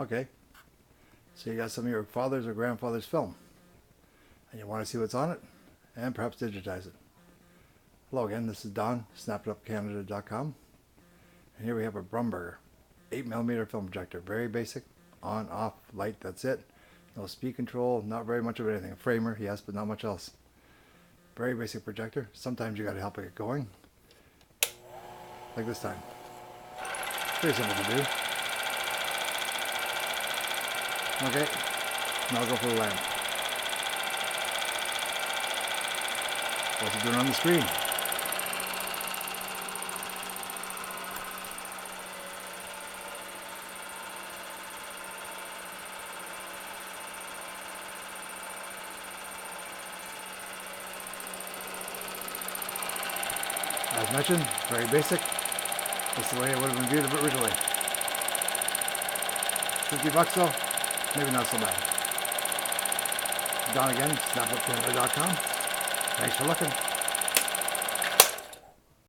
Okay, so you got some of your father's or grandfather's film, and you want to see what's on it, and perhaps digitize it. Hello again, this is Don, snapitupcanada.com, and here we have a Brumberger 8mm film projector. Very basic, on, off, light, that's it. No speed control, not very much of anything. A framer, yes, but not much else. Very basic projector. Sometimes you got to help it get going, like this time. Very simple to do. Okay, now I'll go for the lamp. What's it doing on the screen? As mentioned, very basic. That's the way it would have been viewed originally. $50 though, maybe not so bad. Don again, snapitupcanada.com. Thanks for looking.